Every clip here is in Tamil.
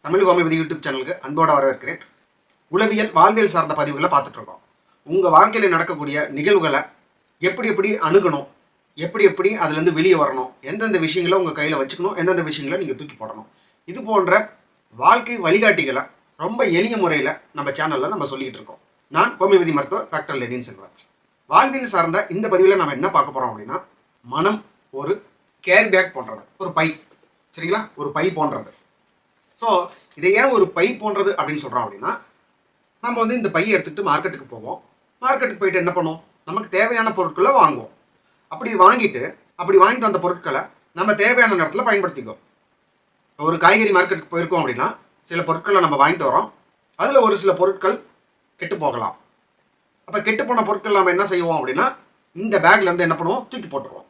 தமிழ் ஹோமியோபதி யூடியூப் சேனலுக்கு அன்போடு வரவேற்கிறேன். உளவியல் வாழ்வியல் சார்ந்த பதிவுகளை பார்த்துட்டு இருக்கோம். உங்கள் வாழ்க்கையில் நடக்கக்கூடிய நிகழ்வுகளை எப்படி அணுகணும், எப்படி அதுலேருந்து வெளியே வரணும், எந்தெந்த விஷயங்களை உங்கள் கையில் வச்சுக்கணும், எந்தெந்த விஷயங்களை நீங்கள் தூக்கி போடணும், இது போன்ற வாழ்க்கை வழிகாட்டிகளை ரொம்ப எளிய முறையில் நம்ம சேனலில் நம்ம சொல்லிகிட்டு இருக்கோம். நான் ஹோமியோபதி மருத்துவர் டாக்டர் லெனின் செல்வராஜ். வாழ்வியல் சார்ந்த இந்த பதிவில் நம்ம என்ன பார்க்க போகிறோம் அப்படின்னா, மனம் ஒரு கேரி பேக் போன்றது, ஒரு பை, சரிங்களா, ஒரு பை போன்றது. ஸோ இதை ஏன் ஒரு பை போன்றது அப்படின்னு சொல்கிறோம் அப்படின்னா, நம்ம வந்து இந்த பையை எடுத்துகிட்டு மார்க்கெட்டுக்கு போவோம். மார்க்கெட்டுக்கு போயிட்டு என்ன பண்ணுவோம், நமக்கு தேவையான பொருட்களை வாங்குவோம். அப்படி வாங்கிட்டு வந்த பொருட்களை நம்ம தேவையான நேரத்தில் பயன்படுத்திக்குவோம். ஒரு காய்கறி மார்க்கெட்டுக்கு போயிருக்கோம் அப்படின்னா, சில பொருட்களை நம்ம வாங்கிட்டு வரோம். அதில் ஒரு சில பொருட்கள் கெட்டு போகலாம். அப்போ கெட்டு போன பொருட்கள் நம்ம என்ன செய்வோம் அப்படின்னா, இந்த பேக்லேருந்து என்ன பண்ணுவோம், தூக்கி போட்டுருவோம்.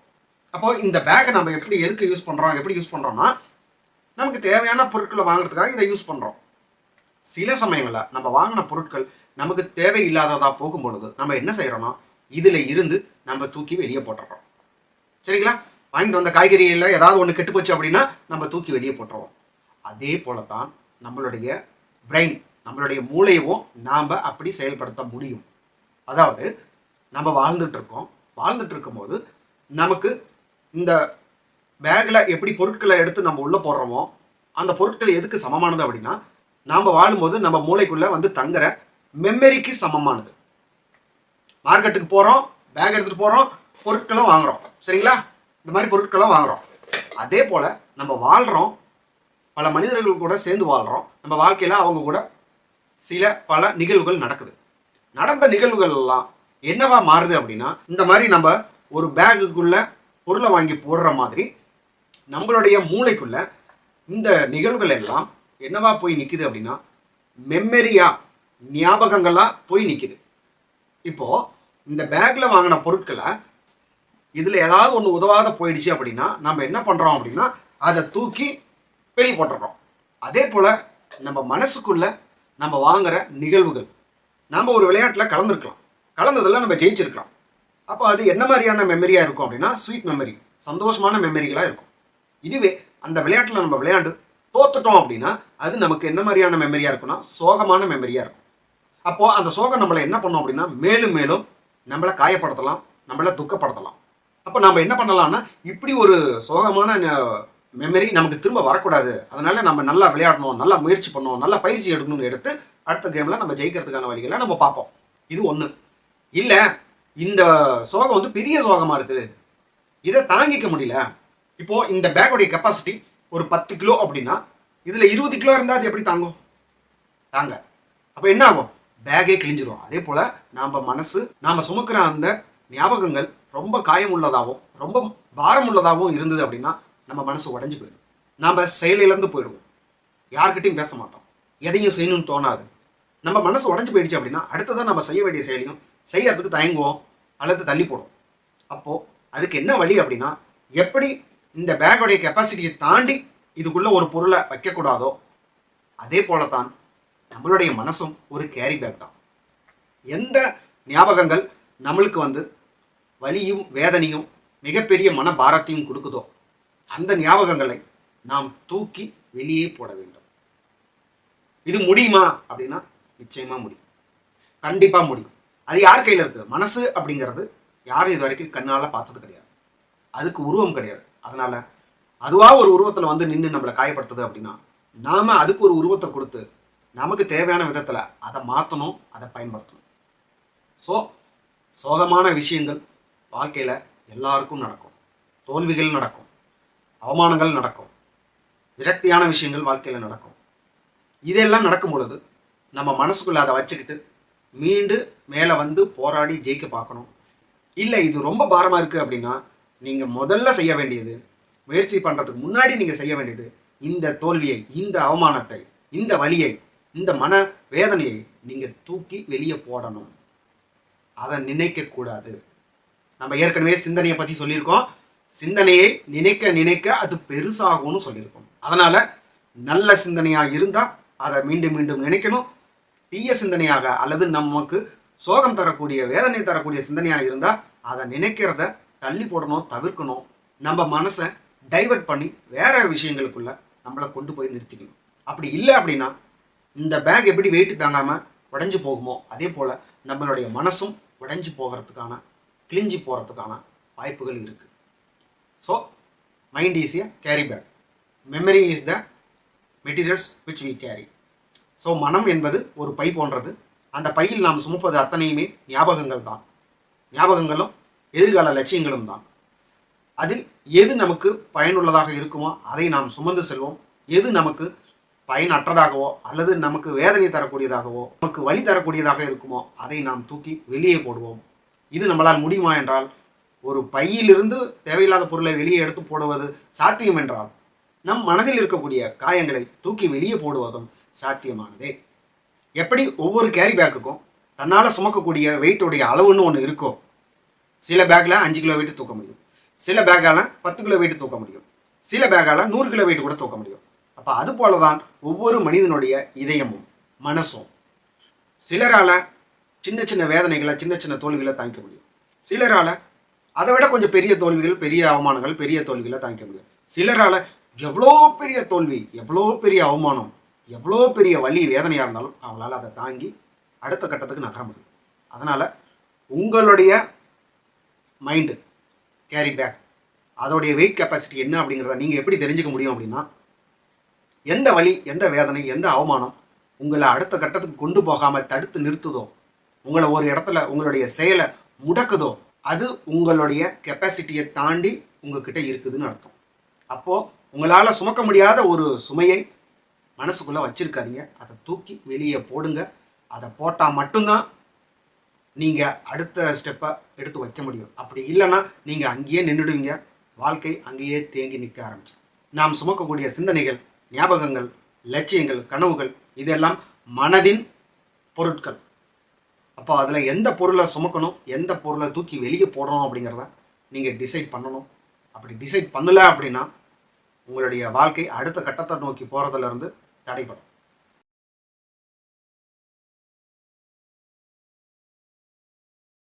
அப்போது இந்த பேக்கை நம்ம எதுக்கு யூஸ் பண்ணுறோம்னா, நமக்கு தேவையான பொருட்களை வாங்குறதுக்காக இதை யூஸ் பண்ணுறோம். சில சமயங்களில் நம்ம வாங்கின பொருட்கள் நமக்கு தேவையில்லாததாக போகும்பொழுது நம்ம என்ன செய்கிறோம்னா, இதில் இருந்து நம்ம தூக்கி வெளியே போட்டுறோம். சரிங்களா, வாங்கிட்டு வந்த காய்கறியில் ஏதாவது ஒன்று கெட்டு போச்சு அப்படின்னா நம்ம தூக்கி வெளியே போட்டுருவோம். அதே போல தான் நம்மளுடைய பிரெயின், நம்மளுடைய மூளையவும் நாம் அப்படி செயல்படுத்த முடியும். அதாவது நம்ம வாழ்ந்துட்டு இருக்கும்போது நமக்கு இந்த பேக்கில் எப்படி பொருட்களை எடுத்து நம்ம உள்ளே போடுறோமோ, அந்த பொருட்கள் எதுக்கு சமமானது அப்படின்னா, நாம் வாழும்போது நம்ம மூளைக்குள்ளே வந்து தங்குற மெமரிக்கு சமமானது. மார்க்கெட்டுக்கு போகிறோம், பேக் எடுத்துகிட்டு போகிறோம், பொருட்களும் வாங்குகிறோம். சரிங்களா, இந்த மாதிரி பொருட்களும் வாங்குகிறோம். அதே போல் நம்ம வாழ்கிறோம், பல மனிதர்கள் கூட சேர்ந்து வாழ்கிறோம். நம்ம வாழ்க்கையில் அவங்க கூட பல நிகழ்வுகள் நடக்குது. நடந்த நிகழ்வுகள் எல்லாம் என்னவா மாறுது அப்படின்னா, இந்த மாதிரி நம்ம ஒரு பேக்குக்குள்ள பொருளை வாங்கி போடுற மாதிரி நம்மளுடைய மூளைக்குள்ள இந்த நிகழ்வுகள் எல்லாம் என்னவா போய் நிற்குது அப்படின்னா, மெமரியா, ஞாபகங்களா போய் நிற்குது. இப்போ இந்த பேக்ல வாங்கின பொருட்களை இதுல ஏதாவது ஒன்று உதவாத போயிடுச்சு அப்படின்னா நம்ம என்ன பண்றோம் அப்படின்னா, அதை தூக்கி வெளியே போட்டுறோம். அதே போல நம்ம மனசுக்குள்ள நம்ம வாங்குற நிகழ்வுகள், நம்ம ஒரு விளையாட்டில் கலந்ததில் நம்ம ஜெயிச்சிருக்கலாம். அப்போ அது என்ன மாதிரியான மெமரியாக இருக்கும் அப்படின்னா, ஸ்வீட் மெமரி, சந்தோஷமான மெமரிகளாக இருக்கும். இதுவே அந்த விளையாட்டில் நம்ம விளையாண்டு தோத்துட்டோம் அப்படின்னா அது நமக்கு என்ன மாதிரியான மெமரியாக இருக்குன்னா, சோகமான மெமரியாக இருக்கும். அப்போது அந்த சோகம் நம்மளை என்ன பண்ணோம் அப்படின்னா, மேலும் மேலும் நம்மளை காயப்படுத்தலாம், நம்மளை துக்கப்படுத்தலாம். அப்போ நம்ம என்ன பண்ணலாம்னா, இப்படி ஒரு சோகமான மெமரி நமக்கு திரும்ப வரக்கூடாது, அதனால நம்ம நல்லா விளையாடணும், நல்லா முயற்சி பண்ணணும், நல்லா பயிற்சி எடுக்கணும்னு எடுத்து அடுத்த கேமில் நம்ம ஜெயிக்கிறதுக்கான வழிகளை நம்ம பார்ப்போம். இது ஒன்று. இல்லை, இந்த சோகம் வந்து பெரிய சோகமாக இருக்குது, இதை தாங்கிக்க முடியல. இப்போது இந்த பேக்கோடைய கெப்பாசிட்டி ஒரு 10 கிலோ அப்படின்னா இதில் 20 கிலோ இருந்தால் அது எப்படி தாங்க. அப்போ என்ன ஆகும், பேக்கே கிழிஞ்சிரும். அதே போல் நாம் சுமக்கிற அந்த ஞாபகங்கள் ரொம்ப காயம் உள்ளதாகவும் ரொம்ப பாரம் உள்ளதாகவும் இருந்தது அப்படின்னா நம்ம மனசு உடஞ்சி போயிடும். நாம் செயலிழந்து போயிடுவோம், யார்கிட்டையும் பேச மாட்டோம், எதையும் செய்யணும்னு தோணாது. நம்ம மனசு உடஞ்சி போயிடுச்சு அப்படின்னா அடுத்ததான் நம்ம செய்ய வேண்டிய செயலையும் செய்யறதுக்கு தயங்குவோம் அல்லது தள்ளி போடுவோம். அப்போது அதுக்கு என்ன வழி அப்படின்னா, எப்படி இந்த பேக்கோடைய கெப்பாசிட்டியை தாண்டி இதுக்குள்ள ஒரு பொருளை வைக்கக்கூடாதோ அதே போல தான் நம்மளுடைய மனசும் ஒரு கேரி பேக் தான். எந்த ஞாபகங்கள் நம்மளுக்கு வந்து வலியும் வேதனையும் மிகப்பெரிய மன பாரத்தையும் கொடுக்குதோ அந்த ஞாபகங்களை நாம் தூக்கி வெளியே போட வேண்டும். இது முடியுமா அப்படின்னா நிச்சயமா முடியும், கண்டிப்பா முடியும். அது யார் கையில் இருக்கு? மனசு அப்படிங்கிறது யாரும் இது வரைக்கும் கண்ணால் பார்த்தது கிடையாது, அதுக்கு உருவம் கிடையாது. அதனால அதுவா ஒரு உருவத்தில் வந்து நின்று நம்மளை காயப்படுத்துது அப்படின்னா நாம அதுக்கு ஒரு உருவத்தை கொடுத்து நமக்கு தேவையான விதத்தில் அதை மாற்றணும், அதை பயன்படுத்தணும். சோகமான விஷயங்கள் வாழ்க்கையில் எல்லாருக்கும் நடக்கும், தோல்விகள் நடக்கும், அவமானங்கள் நடக்கும், விரக்தியான விஷயங்கள் வாழ்க்கையில் நடக்கும். இதெல்லாம் நடக்கும் பொழுது நம்ம மனசுக்குள்ள அதை வச்சுக்கிட்டு மீண்டு மேலே வந்து போராடி ஜெயிக்க பார்க்கணும். இல்லை இது ரொம்ப பாரமாக இருக்குது அப்படின்னா நீங்கள் முதல்ல செய்ய வேண்டியது, முயற்சி பண்ணுறதுக்கு முன்னாடி நீங்கள் செய்ய வேண்டியது, இந்த தோல்வியை, இந்த அவமானத்தை, இந்த வலியை, இந்த மன வேதனையை நீங்கள் தூக்கி வெளியே போடணும். அதை நினைக்கக்கூடாது. நம்ம ஏற்கனவே சிந்தனையை பற்றி சொல்லியிருக்கோம். சிந்தனையை நினைக்க நினைக்க அது பெருசாகும்னு சொல்லியிருக்கோம். அதனால் நல்ல சிந்தனையாக இருந்தால் அதை மீண்டும் மீண்டும் நினைக்கணும். தீய சிந்தனையாக அல்லது நமக்கு சோகம் தரக்கூடிய வேதனை தரக்கூடிய சிந்தனையாக இருந்தால் அதை நினைக்கிறத தள்ளி போடணும், தவிர்க்கணும். நம்ம மனசை டைவர்ட் பண்ணி வேற விஷயங்களுக்குள்ள நம்மளை கொண்டு போய் நிறுத்திக்கணும். அப்படி இல்லை அப்படின்னா இந்த பேக் எப்படி வெயிட் தாங்காமல் உடைஞ்சு போகுமோ அதே போல் நம்மளுடைய மனசும் உடைஞ்சு போகிறதுக்கான கிழிஞ்சு போகிறதுக்கான வாய்ப்புகள் இருக்குது. So mind is a carry bag, memory is the materials which we carry. So மனம் என்பது ஒரு பை போன்றது. அந்த பையில் நாம் சுமப்பது அத்தனையுமே ஞாபகங்கள் தான். ஞாபகங்களும் எதிர்கால லட்சியங்களும் தான். அதில் எது நமக்கு பயனுள்ளதாக இருக்குமோ அதை நாம் சுமந்து செல்வோம். எது நமக்கு பயனற்றதாகவோ அல்லது நமக்கு வேதனை தரக்கூடியதாகவோ நமக்கு வழி தரக்கூடியதாக இருக்குமோ அதை நாம் தூக்கி வெளியே போடுவோம். இது நம்மளால் முடியுமா என்றால், ஒரு பையிலிருந்து தேவையில்லாத பொருளை வெளியே எடுத்து போடுவது சாத்தியம் என்றால், நம் மனதில் இருக்கக்கூடிய காயங்களை தூக்கி வெளியே போடுவதும் சாத்தியமானதே. எப்படி ஒவ்வொரு கேரி பேக்குக்கும் தன்னால் சுமக்கக்கூடிய வெயிட்டுடைய அளவுன்னு ஒன்று இருக்கோ, சில பேக்கில் 5 கிலோ வெயிட் தூக்க முடியும், சில பேக்கால் 10 கிலோ வெயிட் தூக்க முடியும், சில பேக்கால் 100 கிலோ வெயிட் கூட தூக்க முடியும். அப்போ அது போல தான் ஒவ்வொரு மனிதனுடைய இதயமும் மனசும். சிலரால் சின்ன சின்ன வேதனைகளை சின்ன சின்ன தோல்விகளை தாங்கிக்க முடியும், சிலரால் அதை விட கொஞ்சம் பெரிய தோல்விகள், பெரிய அவமானங்கள், பெரிய தோல்விகளை தாங்கிக்க முடியும். சிலரால் எவ்வளோ பெரிய தோல்வி, எவ்வளோ பெரிய அவமானம், எவ்வளோ பெரிய வலி வேதனையாக இருந்தாலும் அவங்களால அதை தாங்கி அடுத்த கட்டத்துக்கு நகர முடியும். அதனால் உங்களுடைய மைண்டு கேரி பேக், அதோடைய வெயிட் கெப்பாசிட்டி என்ன அப்படிங்கிறத நீங்கள் எப்படி தெரிஞ்சுக்க முடியும் அப்படின்னா, எந்த வலி, எந்த வேதனை, எந்த அவமானம் உங்களை அடுத்த கட்டத்துக்கு கொண்டு போகாமல் தடுத்து நிறுத்துதோ, உங்களை ஒரு இடத்துல உங்களுடைய செயலை முடக்குதோ, அது உங்களுடைய கெப்பாசிட்டியை தாண்டி உங்ககிட்ட இருக்குதுன்னு அர்த்தம். அப்போது உங்களால் சுமக்க முடியாத ஒரு சுமையை மனசுக்குள்ளே வச்சிருக்காதீங்க. அதை தூக்கி வெளியே போடுங்க. அதை போட்டால் மட்டும்தான் நீங்கள் அடுத்த ஸ்டெப்பை எடுத்து வைக்க முடியும். அப்படி இல்லைன்னா நீங்கள் அங்கேயே நின்றுடுவீங்க. வாழ்க்கை அங்கேயே தேங்கி நிற்க ஆரம்பிச்சு. நாம் சுமக்கக்கூடிய சிந்தனைகள், ஞாபகங்கள், லட்சியங்கள், கனவுகள் இதெல்லாம் மனதின் பொருட்கள். அப்போ அதில் எந்த பொருளை சுமக்கணும், எந்த பொருளை தூக்கி வெளியே போடணும் அப்படிங்கிறத நீங்கள் டிசைட் பண்ணணும். அப்படி டிசைட் பண்ணலை அப்படின்னா உங்களுடைய வாழ்க்கை அடுத்த கட்டத்தை நோக்கி போகிறதுலேருந்து தடைப்படும்.